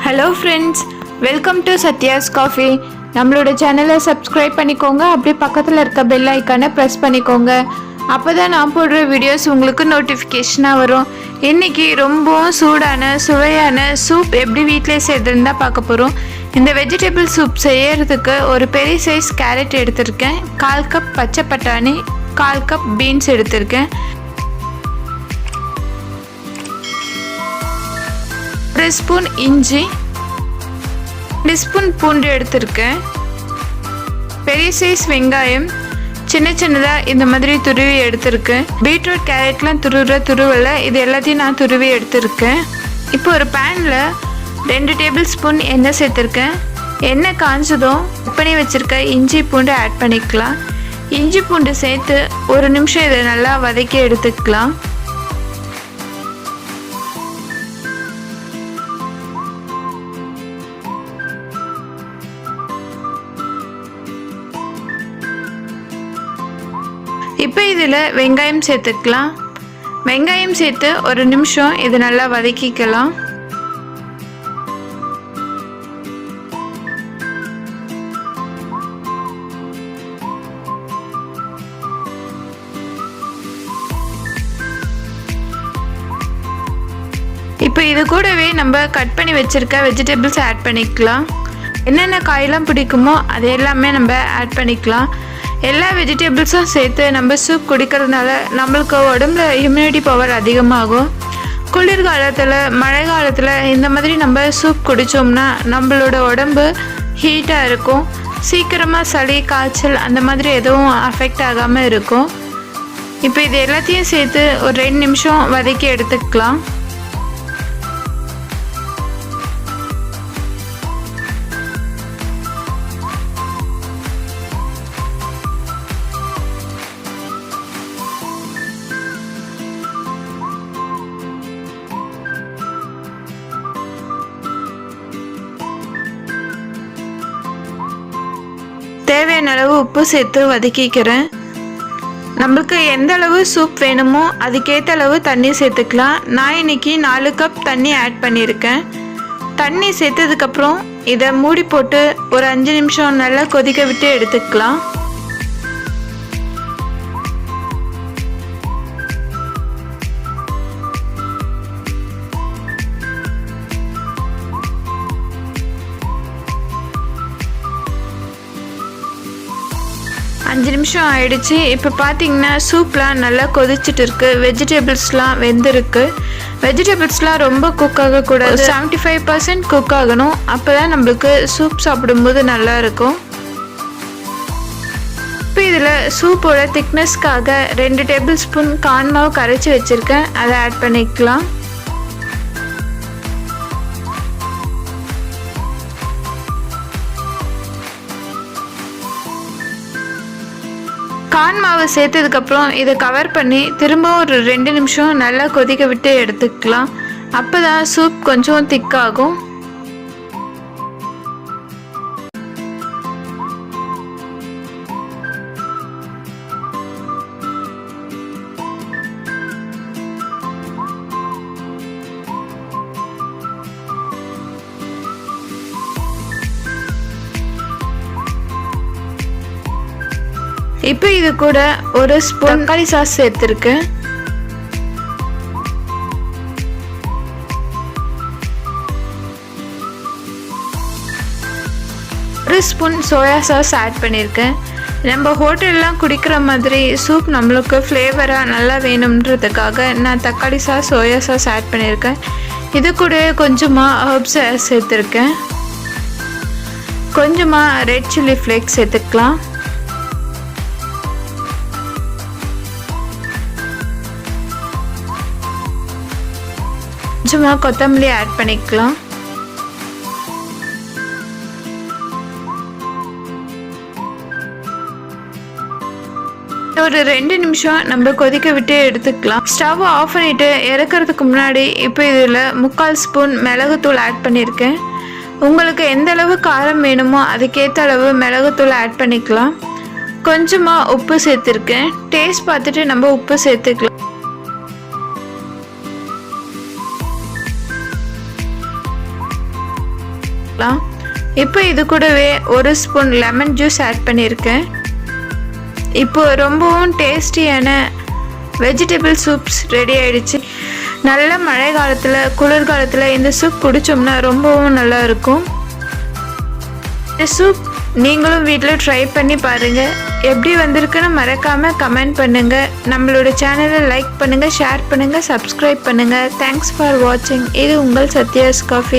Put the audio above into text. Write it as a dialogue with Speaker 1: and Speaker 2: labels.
Speaker 1: Hello friends, welcome to Sathya's coffee. நம்மளோட சேனலை subscribe பண்ணிக்கோங்க. அப்படியே பக்கத்தில் இருக்க பெல் ஐக்கானை ப்ரெஸ் பண்ணிக்கோங்க. அப்போ தான் நான் போடுற வீடியோஸ் உங்களுக்கு நோட்டிஃபிகேஷனாக வரும். இன்றைக்கி ரொம்பவும் சூடான சுவையான சூப் எப்படி வீட்டிலே செய்யறதுன்னு தான் பார்க்க போகிறோம். இந்த வெஜிடபிள் சூப் செய்யறதுக்கு ஒரு பெரிய சைஸ் கேரட் எடுத்திருக்கேன், 1/4 கப் பச்சை பட்டாணி, 1/4 கப் பீன்ஸ் எடுத்திருக்கேன், 1 ஸ்பூன் இஞ்சி, 2 ஸ்பூன் பூண்டு எடுத்திருக்கேன், பெரிய சைஸ் வெங்காயம் சின்ன சின்னதாக இந்த மாதிரி துருவி எடுத்திருக்கேன், பீட்ரூட் கேரட்லாம் துருவல இது எல்லாத்தையும் நான் துருவி எடுத்திருக்கேன். இப்போ ஒரு பேனில் 2 டேபிள் ஸ்பூன் எண்ணெய் சேர்த்துருக்கேன். எண்ணெய் காஞ்சதும் கட் பண்ணி வச்சுருக்க இஞ்சி பூண்டு ஆட் பண்ணிக்கலாம். இஞ்சி பூண்டு சேர்த்து 1 நிமிஷம் இதை நல்லா வதக்கி எடுத்துக்கலாம். இப்போ இதில் வெங்காயம் சேர்த்துக்கலாம். வெங்காயம் சேர்த்து 1 நிமிஷம் இது நல்லா வதக்கிக்கலாம். இப்போ இது கூடவே நம்ம கட் பண்ணி வச்சிருக்க வெஜிடபிள்ஸ் ஆட் பண்ணிக்கலாம். என்னென்ன காயெல்லாம் பிடிக்குமோ அது எல்லாமே நம்ம ஆட் பண்ணிக்கலாம். எல்லா வெஜிடபிள்ஸும் சேர்த்து நம்ம சூப் குடிக்கிறதுனால நம்மளுக்கு உடம்புல இம்யூனிட்டி பவர் அதிகமாகும். குளிர்காலத்தில் மழை காலத்தில் இந்த மாதிரி நம்ம சூப் குடித்தோம்னா நம்மளோட உடம்பு ஹீட்டாக இருக்கும். சீக்கிரமாக சளி காய்ச்சல் அந்த மாதிரி எதுவும் அஃபெக்ட் ஆகாமல் இருக்கும். இப்போ இது எல்லாத்தையும் சேர்த்து ஒரு 2 நிமிஷம் வதக்கி எடுத்துக்கலாம். தேவையான அளவு உப்பு சேர்த்து வதக்கிக்கிறேன். நம்மளுக்கு எந்த அளவு சூப் வேணுமோ அதுக்கேற்ற அளவு தண்ணி சேர்த்துக்கலாம். நான் இன்னைக்கு 4 கப் தண்ணி ஆட் பண்ணியிருக்கேன். தண்ணி சேர்த்ததுக்கப்புறம் இதை மூடி போட்டு ஒரு 5 நிமிஷம் நல்லா கொதிக்க விட்டு எடுத்துக்கலாம். அஞ்சு நிமிஷம் ஆயிடுச்சு. இப்போ பார்த்தீங்கன்னா சூப்லாம் நல்லா கொதிச்சுட்டு இருக்கு. வெஜிடபிள்ஸ்லாம் வெந்திருக்கு. வெஜிடபிள்ஸ்லாம் ரொம்ப குக் ஆகக்கூடாது, 75% குக் ஆகணும். அப்போ தான் நம்மளுக்கு சூப் சாப்பிடும்போது நல்லா இருக்கும். இப்போ இதில் சூப்போட திக்னஸ்க்காக 2 டேபிள் ஸ்பூன் கார்ன் மாவு கரைச்சி வச்சுருக்கேன், அதை ஆட் பண்ணிக்கலாம். கார்ன் மாவு சேர்த்ததுக்கப்புறம் இதை கவர் பண்ணி திரும்பவும் ஒரு 2 நிமிஷம் நல்லா கொதிக்க விட்டு எடுத்துக்கலாம். அப்போ தான் சூப் கொஞ்சம் திக்காகும். இப்போ இது கூட 1 ஸ்பூன் தக்காளி சாஸ் சேர்த்துருக்கேன். ஒரு ஸ்பூன் சோயா சாஸ் ஆட் பண்ணியிருக்கேன். நம்ம ஹோட்டல்லாம் குடிக்கிற மாதிரி சூப் நம்மளுக்கு ஃப்ளேவராக நல்லா வேணுன்றதுக்காக நான் தக்காளி சாஸ் சோயா சாஸ் ஆட் பண்ணியிருக்கேன். இது கூட கொஞ்சமாக ஹர்ப்ஸ் சேர்த்துருக்கேன். கொஞ்சமாக ரெட் சில்லி ஃப்ளேக்ஸ் சேர்த்துக்கலாம். கொஞ்சமாக கொத்தமல்லி ஆட் பண்ணிக்கலாம். ஒரு 2 நிமிஷம் நம்ம கொதிக்க விட்டு எடுத்துக்கலாம். ஸ்டவ் ஆஃப் பண்ணிவிட்டு இறக்கிறதுக்கு முன்னாடி இப்போ இதில் 3/4 ஸ்பூன் மிளகுத்தூள் ஆட் பண்ணியிருக்கேன். உங்களுக்கு எந்த அளவு காரம் வேணுமோ அதுக்கேற்ற அளவு மிளகுத்தூள் ஆட் பண்ணிக்கலாம். கொஞ்சமாக உப்பு சேர்த்துருக்கேன். டேஸ்ட் பார்த்துட்டு நம்ம உப்பு சேர்த்துக்கலாம். பண்ணிக்கலாம். இப்போ இது கூடவே 1 ஸ்பூன் லெமன் ஜூஸ் ஆட் பண்ணியிருக்கேன். இப்போ ரொம்பவும் டேஸ்டியான வெஜிடபிள் சூப்ஸ் ரெடி ஆயிடுச்சு. நல்ல மழை காலத்தில் குளிர்காலத்தில் இந்த சூப் குடித்தோம்னா ரொம்பவும் நல்லா இருக்கும். இந்த சூப் நீங்களும் வீட்டில் ட்ரை பண்ணி பாருங்கள். எப்படி வந்திருக்குன்னு மறக்காமல் கமெண்ட் பண்ணுங்கள். நம்மளோட சேனலை லைக் பண்ணுங்கள், ஷேர் பண்ணுங்கள், சப்ஸ்கிரைப் பண்ணுங்கள். தேங்க்ஸ் ஃபார் வாட்சிங். இது உங்கள் சத்யாஸ் காஃபி.